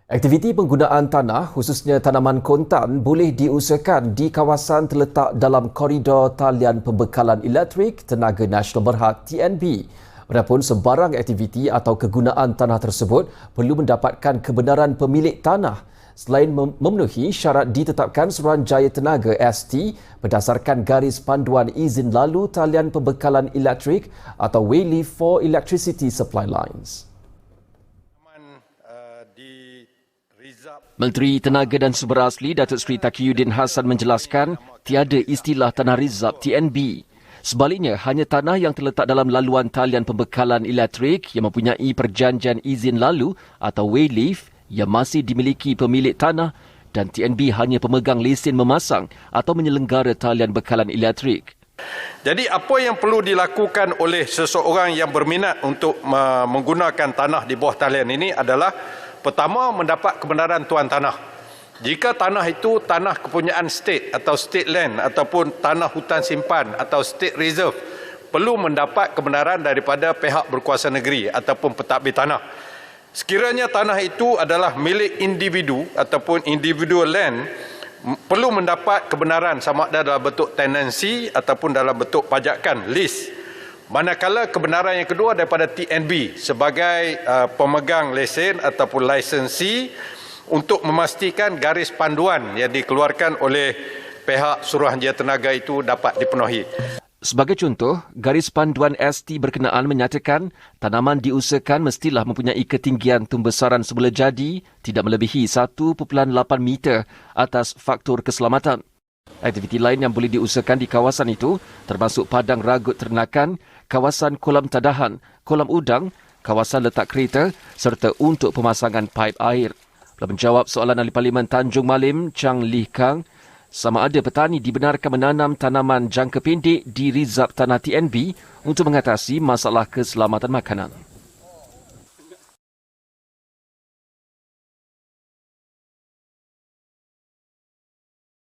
Aktiviti penggunaan tanah, khususnya tanaman kontan, boleh diusahakan di kawasan terletak dalam koridor talian pembekalan elektrik Tenaga Nasional Berhad TNB. Walaupun sebarang aktiviti atau kegunaan tanah tersebut perlu mendapatkan kebenaran pemilik tanah selain memenuhi syarat ditetapkan Suruhanjaya Tenaga ST berdasarkan garis panduan izin lalu talian pembekalan elektrik atau Wayleave for Electricity Supply Lines. Menteri Tenaga dan Sumber Asli Datuk Seri Taqiyuddin Hassan menjelaskan tiada istilah tanah rizab TNB. Sebaliknya, hanya tanah yang terletak dalam laluan talian pembekalan elektrik yang mempunyai perjanjian izin lalu atau Wayleave yang masih dimiliki pemilik tanah dan TNB hanya pemegang lesen memasang atau menyelenggara talian bekalan elektrik. Jadi apa yang perlu dilakukan oleh seseorang yang berminat untuk menggunakan tanah di bawah talian ini adalah pertama, mendapat kebenaran tuan tanah. Jika tanah itu tanah kepunyaan state atau state land ataupun tanah hutan simpan atau state reserve, perlu mendapat kebenaran daripada pihak berkuasa negeri ataupun pentadbir tanah. Sekiranya tanah itu adalah milik individu ataupun individual land, perlu mendapat kebenaran sama ada dalam bentuk tenancy ataupun dalam bentuk pajakan, lease. Manakala kebenaran yang kedua daripada TNB sebagai pemegang lesen ataupun licensee untuk memastikan garis panduan yang dikeluarkan oleh pihak Suruhanjaya Tenaga itu dapat dipenuhi. Sebagai contoh, garis panduan ST berkenaan menyatakan tanaman diusahakan mestilah mempunyai ketinggian tumbesaran semula jadi tidak melebihi 1.8 meter atas faktor keselamatan. Aktiviti lain yang boleh diusahakan di kawasan itu termasuk padang ragut ternakan, kawasan kolam tadahan, kolam udang, kawasan letak kereta serta untuk pemasangan paip air. Dalam menjawab soalan Ahli Parlimen Tanjung Malim, Chang Lee Kang, sama ada petani dibenarkan menanam tanaman jangka pendek di rizab tanah TNB untuk mengatasi masalah keselamatan makanan.